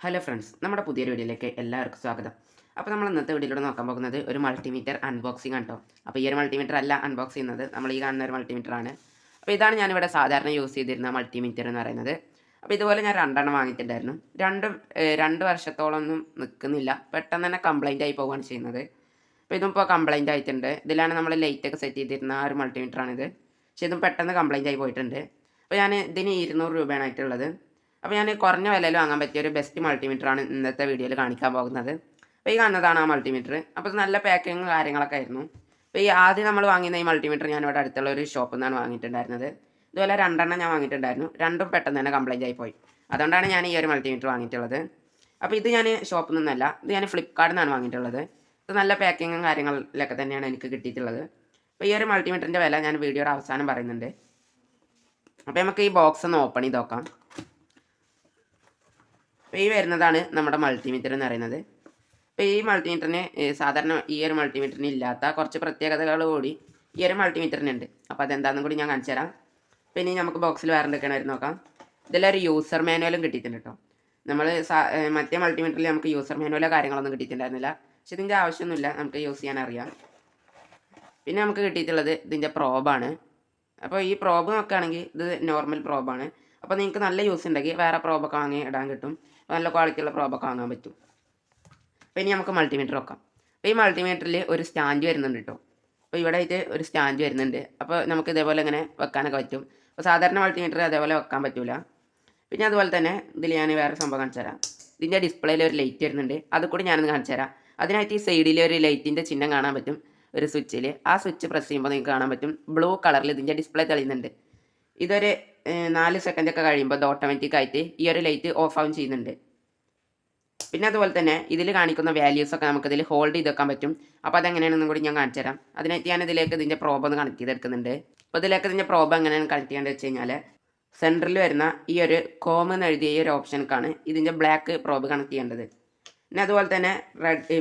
Hello friends, നമ്മുടെ പുതിയൊരു വീഡിയോയിലേക്ക് എല്ലാവർക്കും സ്വാഗതം. അപ്പോൾ നമ്മൾ ഇന്നത്തെ വീഡിയോയിലൂടെ നോക്കാൻ പോകുന്നത് ഒരു മൾട്ടിമീറ്റർ അൺബോക്സിംഗ് ആണ് കേട്ടോ. അപ്പോൾ ഈ ഒരു മൾട്ടിമീറ്റർ അല്ല അൺബോക്സ് ചെയ്യുന്നത്, നമ്മൾ ഈ കാണുന്ന ഒരു മൾട്ടിമീറ്റർ ആണ്. അപ്പോൾ ഇതാണ് ഞാനിവിടെ സാധാരണ യൂസ് ചെയ്തിരുന്ന മൾട്ടിമീറ്റർ എന്ന് പറയുന്നത്. അപ്പോൾ ഇതുപോലെ ഞാൻ രണ്ടെണ്ണം വാങ്ങിയിട്ടുണ്ടായിരുന്നു. രണ്ട് വർഷത്തോളമൊന്നും നിൽക്കുന്നില്ല, പെട്ടെന്ന് തന്നെ കംപ്ലൈൻ്റ് ആയി പോവുകയാണ് ചെയ്യുന്നത്. അപ്പോൾ ഇതും ഇപ്പോൾ കംപ്ലൈൻ്റ് ആയിട്ടുണ്ട്. ഇതിലാണ് നമ്മൾ ലൈറ്റൊക്കെ സെറ്റ് ചെയ്തിരുന്ന ആ ഒരു മൾട്ടിമീറ്റർ ആണിത്. പക്ഷേ ഇതും പെട്ടെന്ന് കംപ്ലൈൻ്റ് ആയി പോയിട്ടുണ്ട്. അപ്പോൾ ഞാൻ ഇതിന് 200 രൂപയാണ് ആയിട്ടുള്ളത്. അപ്പോൾ ഞാൻ കുറഞ്ഞ വിലയിൽ വാങ്ങാൻ പറ്റിയ ഒരു ബെസ്റ്റ് മൾട്ടിമീറ്ററാണ് ഇന്നത്തെ വീഡിയോയിൽ കാണിക്കാൻ പോകുന്നത്. അപ്പോൾ ഈ കാണുന്നതാണ് ആ മൾട്ടിമീറ്റർ. അപ്പോൾ നല്ല പാക്കിങ്ങും കാര്യങ്ങളൊക്കെ ആയിരുന്നു. അപ്പോൾ ഈ ആദ്യം നമ്മൾ വാങ്ങിയ ഈ മൾട്ടിമീറ്റർ ഞാൻ ഇവിടെ അടുത്തുള്ള ഒരു ഷോപ്പിൽ നിന്നാണ് വാങ്ങിയിട്ടുണ്ടായിരുന്നത്. ഇതുപോലെ രണ്ടെണ്ണം ഞാൻ വാങ്ങിയിട്ടുണ്ടായിരുന്നു. രണ്ടും പെട്ടെന്ന് തന്നെ കംപ്ലൈൻ്റ് ആയി പോയി. അതുകൊണ്ടാണ് ഞാൻ ഈ ഒരു മൾട്ടിമീറ്റർ വാങ്ങിയിട്ടുള്ളത്. അപ്പോൾ ഇത് ഞാൻ ഷോപ്പിൽ നിന്നല്ല, ഇത് ഞാൻ ഫ്ലിപ്കാർട്ടിൽ നിന്നാണ് വാങ്ങിയിട്ടുള്ളത്. ഇത് നല്ല പാക്കിങ്ങും കാര്യങ്ങളിലൊക്കെ തന്നെയാണ് എനിക്ക് കിട്ടിയിട്ടുള്ളത്. അപ്പോൾ ഈ ഒരു മൾട്ടിമീറ്ററിൻ്റെ വില ഞാൻ വീഡിയോയുടെ അവസാനം പറയുന്നുണ്ട്. അപ്പോൾ നമുക്ക് ഈ ബോക്സ് ഒന്ന് ഓപ്പൺ ചെയ്ത് നോക്കാം. അപ്പോൾ ഈ വരുന്നതാണ് നമ്മുടെ മൾട്ടിമീറ്റർ എന്ന് പറയുന്നത്. അപ്പോൾ ഈ മൾട്ടിമീറ്ററിന് സാധാരണ ഈ ഒരു മൾട്ടിമീറ്ററിന് ഇല്ലാത്ത കുറച്ച് പ്രത്യേകതകൾ കൂടി ഈ ഒരു മൾട്ടിമീറ്ററിനുണ്ട്. അപ്പോൾ അതെന്താണെന്നും കൂടി ഞാൻ കാണിച്ചു തരാം. പിന്നെ നമുക്ക് ബോക്സിൽ വേറെ എന്തൊക്കെയാണെന്ന് നോക്കാം. ഇതിലൊരു യൂസർ മാനുവലും കിട്ടിയിട്ടുണ്ട് കേട്ടോ. നമ്മൾ മറ്റേ മൾട്ടിമീറ്ററിൽ നമുക്ക് യൂസർ മാനുവലോ കാര്യങ്ങളൊന്നും കിട്ടിയിട്ടുണ്ടായിരുന്നില്ല. പക്ഷെ ഇതിൻ്റെ ആവശ്യമൊന്നുമില്ല, നമുക്ക് യൂസ് ചെയ്യാൻ അറിയാം. പിന്നെ നമുക്ക് കിട്ടിയിട്ടുള്ളത് ഇതിൻ്റെ പ്രോബാണ്. അപ്പോൾ ഈ പ്രോബ് നോക്കുകയാണെങ്കിൽ ഇത് നോർമൽ പ്രോബാണ്. അപ്പോൾ നിങ്ങൾക്ക് നല്ല യൂസ് ഉണ്ടെങ്കിൽ വേറെ പ്രോബൊക്കെ വാങ്ങി ഇടാൻ കിട്ടും. നല്ല ക്വാളിറ്റിയുള്ള പ്രോബൊക്കെ വാങ്ങാൻ പറ്റും. അപ്പോൾ ഇനി നമുക്ക് മൾട്ടിമീറ്റർ വെക്കാം. അപ്പോൾ ഈ മൾട്ടിമീറ്ററിൽ ഒരു സ്റ്റാൻഡ് വരുന്നുണ്ട് കേട്ടോ. അപ്പോൾ ഇവിടെ ആയിട്ട് ഒരു സ്റ്റാൻഡ് വരുന്നുണ്ട്. അപ്പോൾ നമുക്ക് ഇതേപോലെ ഇങ്ങനെ വെക്കാനൊക്കെ പറ്റും. അപ്പോൾ സാധാരണ മൾട്ടിമീറ്റർ അതേപോലെ വെക്കാൻ പറ്റില്ല. പിന്നെ അതുപോലെ തന്നെ ഇതിൽ ഞാൻ വേറെ സംഭവം കാണിച്ചു തരാം. ഇതിൻ്റെ ഡിസ്പ്ലേയിൽ ഒരു ലൈറ്റ് വരുന്നുണ്ട്, അത് കൂടി ഞാനൊന്ന് കാണിച്ചു തരാം. അതിനായിട്ട് ഈ സൈഡിൽ ഒരു ലൈറ്റിൻ്റെ ചിഹ്നം കാണാൻ പറ്റും ഒരു സ്വിച്ചിൽ. ആ സ്വിച്ച് പ്രസ് ചെയ്യുമ്പോൾ നിങ്ങൾക്ക് കാണാൻ പറ്റും ബ്ലൂ കളറിൽ ഇതിൻ്റെ ഡിസ്പ്ലേ തെളിയുന്നുണ്ട്. ഇതൊരു 4 സെക്കൻഡൊക്കെ കഴിയുമ്പോൾ ഇത് ഓട്ടോമാറ്റിക്കായിട്ട് ഈ ഒരു ലൈറ്റ് ഓഫ് ആവും ചെയ്യുന്നുണ്ട്. പിന്നെ അതുപോലെ തന്നെ ഇതിൽ കാണിക്കുന്ന വാല്യൂസൊക്കെ നമുക്കിതിൽ ഹോൾഡ് ചെയ്ത് വെക്കാൻ പറ്റും. അപ്പോൾ അതെങ്ങനെയാണെന്നും കൂടി ഞാൻ കാണിച്ചു തരാം. അതിനായിട്ട് ഞാൻ ഇതിലേക്ക് ഇതിൻ്റെ പ്രോബ് ഒന്ന് കണക്ട് ചെയ്തെടുക്കുന്നുണ്ട്. അപ്പോൾ ഇതിലേക്ക് ഇതിൻ്റെ പ്രോബ് എങ്ങനെയാണ് കണക്ട് ചെയ്യേണ്ടത് വെച്ച് കഴിഞ്ഞാൽ സെൻറ്ററിൽ വരുന്ന ഈ ഒരു കോം എന്ന് എഴുതിയ ഈ ഒരു ഓപ്ഷനക്കാണ് ഇതിൻ്റെ ബ്ലാക്ക് പ്രോബ് കണക്ട് ചെയ്യേണ്ടത്. പിന്നെ അതുപോലെ തന്നെ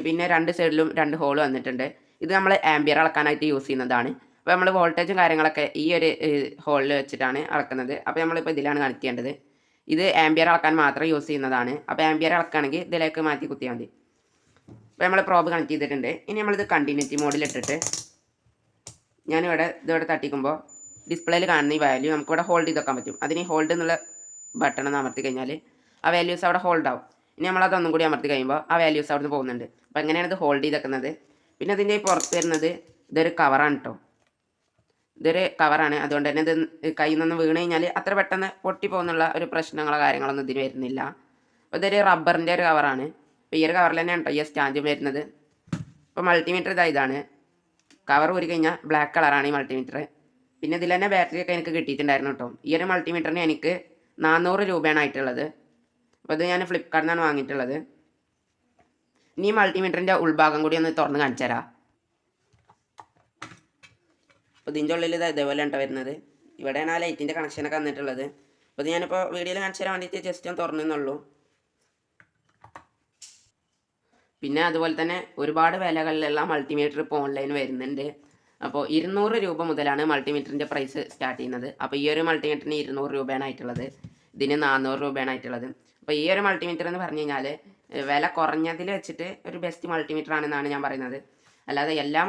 പിന്നെ രണ്ട് സൈഡിലും 2 ഹോൾ വന്നിട്ടുണ്ട്. ഇത് നമ്മൾ ആംബിയർ അളക്കാനായിട്ട് യൂസ് ചെയ്യുന്നതാണ്. അപ്പോൾ നമ്മൾ വോൾട്ടേജും കാര്യങ്ങളൊക്കെ ഈ ഒരു ഹോളിൽ വെച്ചിട്ടാണ് അളക്കുന്നത്. അപ്പോൾ നമ്മളിപ്പോൾ ഇതിലാണ് കണക്ട് ചെയ്യേണ്ടത്. ഇത് ആംബിയർ അളക്കാൻ മാത്രം യൂസ് ചെയ്യുന്നതാണ്. അപ്പോൾ ആംബിയർ അളക്കുകയാണെങ്കിൽ ഇതിലേക്ക് മാറ്റി കുത്തിയാൽ മതി. അപ്പോൾ നമ്മൾ പ്രോബ് കണക്ട് ചെയ്തിട്ടുണ്ട്. ഇനി നമ്മളിത് കണ്ടിന്യൂറ്റി മോഡിലിട്ടിട്ട് ഇതിവിടെ തട്ടിക്കുമ്പോൾ ഡിസ്പ്ലേയിൽ കാണുന്ന ഈ വാല്യൂ നമുക്കിവിടെ ഹോൾഡ് ചെയ്ത് വെക്കാൻ പറ്റും. അതിന് ഹോൾഡ് എന്നുള്ള ബട്ടൺ ഒന്ന് അമർത്തി കഴിഞ്ഞാൽ ആ വാല്യൂസ് അവിടെ ഹോൾഡ് ആവും. ഇനി നമ്മളതൊന്നും കൂടി അമർത്തി കഴിയുമ്പോൾ ആ വാല്യൂസ് അവിടെ നിന്ന് പോകുന്നുണ്ട്. അപ്പോൾ എങ്ങനെയാണ് ഇത് ഹോൾഡ് ചെയ്ത് വെക്കുന്നത്. പിന്നെ ഇതിൻ്റെ പുറത്ത് വരുന്നത് ഇതൊരു കവറാണ് കേട്ടോ. ഇതൊരു കവറാണ്. അതുകൊണ്ട് തന്നെ ഇത് കയ്യിൽ നിന്ന് വീണ് കഴിഞ്ഞാൽ അത്ര പെട്ടെന്ന് പൊട്ടിപ്പോകുന്നുള്ള ഒരു പ്രശ്നങ്ങളോ കാര്യങ്ങളൊന്നും ഇതിന് വരുന്നില്ല. അപ്പോൾ ഇതൊരു റബ്ബറിൻ്റെ ഒരു കവറാണ്. അപ്പോൾ ഈ ഒരു കവറിൽ തന്നെയാണ് കേട്ടോ ഈ സ്റ്റാൻഡ് വരുന്നത്. അപ്പോൾ മൾട്ടിമീറ്റർ ഇതാണ്. കവർ ഊരി കഴിഞ്ഞാൽ ബ്ലാക്ക് കളറാണ് ഈ മൾട്ടിമീറ്റർ. പിന്നെ ഇതിൽ തന്നെ ബാറ്ററിയൊക്കെ എനിക്ക് കിട്ടിയിട്ടുണ്ടായിരുന്നു കേട്ടോ. ഈ ഒരു മൾട്ടിമീറ്ററിന് എനിക്ക് 400 രൂപയാണ് ആയിട്ടുള്ളത്. അപ്പോൾ ഇത് ഞാൻ ഫ്ലിപ്കാർട്ടിൽ നിന്നാണ് വാങ്ങിയിട്ടുള്ളത്. ഇനി ഈ മൾട്ടിമീറ്ററിൻ്റെ ഉൾഭാഗം കൂടി ഒന്ന് തുറന്ന് കാണിച്ചു തരാം. അപ്പോൾ ഇതിൻ്റെ ഉള്ളിൽ ഇത് ഇതേപോലെ ഉണ്ടോ വരുന്നത്. ഇവിടെയാണ് ആ ലൈറ്റിൻ്റെ കണക്ഷനൊക്കെ വന്നിട്ടുള്ളത്. അപ്പോൾ ഇത് ഞാനിപ്പോൾ വീഡിയോയിൽ കാണിച്ചു തരാൻ വേണ്ടിയിട്ട് ജസ്റ്റ് ഒന്ന് തുറന്നെന്നുള്ളൂ. പിന്നെ അതുപോലെ തന്നെ ഒരുപാട് വിലകളിലുള്ള മൾട്ടിമീറ്റർ ഇപ്പോൾ ഓൺലൈൻ വരുന്നുണ്ട്. അപ്പോൾ 200 രൂപ മുതലാണ് മൾട്ടിമീറ്ററിൻ്റെ പ്രൈസ് സ്റ്റാർട്ട് ചെയ്യുന്നത്. അപ്പോൾ ഈ ഒരു മൾട്ടിമീറ്ററിന് 200 രൂപയാണ് ആയിട്ടുള്ളത്. ഇതിന് 400 രൂപയാണ് ആയിട്ടുള്ളത്. അപ്പോൾ ഈ ഒരു മൾട്ടിമീറ്റർ എന്ന് പറഞ്ഞു കഴിഞ്ഞാൽ വില കുറഞ്ഞതിൽ വെച്ചിട്ട് ഒരു ബെസ്റ്റ് മൾട്ടിമീറ്റർ ആണെന്നാണ് ഞാൻ പറയുന്നത്. അല്ലാതെ എല്ലാ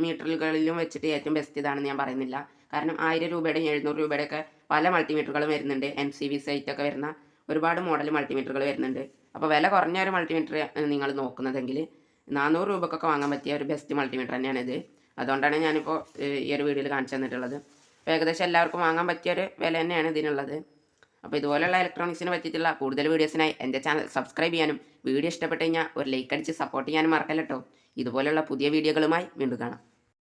മീറ്ററുകളിലും വെച്ചിട്ട് ഏറ്റവും ബെസ്റ്റ് ഇതാണെന്ന് ഞാൻ പറയുന്നില്ല. കാരണം 1000 രൂപയുടെയും 700 രൂപയുടെ ഒക്കെ പല മൾട്ടിമീറ്ററുകളും വരുന്നുണ്ട്. NCV സൈറ്റൊക്കെ വരുന്ന ഒരുപാട് മോഡൽ മൾട്ടിമീറ്ററുകൾ വരുന്നുണ്ട്. അപ്പോൾ വില കുറഞ്ഞ ഒരു മൾട്ടിമീറ്റർ നിങ്ങൾ നോക്കുന്നതെങ്കിൽ 400 രൂപക്കൊക്കെ വാങ്ങാൻ പറ്റിയ ഒരു ബെസ്റ്റ് മൾട്ടിമീറ്റർ തന്നെയാണിത്. അതുകൊണ്ടാണ് ഞാനിപ്പോൾ ഈ ഒരു വീഡിയോയിൽ കാണിച്ചു തന്നിട്ടുള്ളത്. അപ്പോൾ ഏകദേശം എല്ലാവർക്കും വാങ്ങാൻ പറ്റിയൊരു വില തന്നെയാണ് ഇതിനുള്ളത്. അപ്പോൾ ഇതുപോലെയുള്ള ഇലക്ട്രോണിക്സിനെ പറ്റിയിട്ടുള്ള കൂടുതൽ വീഡിയോസിനായി എൻ്റെ ചാനൽ സബ്സ്ക്രൈബ് ചെയ്യാനും വീഡിയോ ഇഷ്ടപ്പെട്ട് കഴിഞ്ഞാൽ ഒരു ലൈക്ക് അടിച്ച് സപ്പോർട്ട് ചെയ്യാനും മറക്കല്ല കേട്ടോ. ഇതുപോലെയുള്ള പുതിയ വീഡിയോകളുമായി വീണ്ടും കാണാം.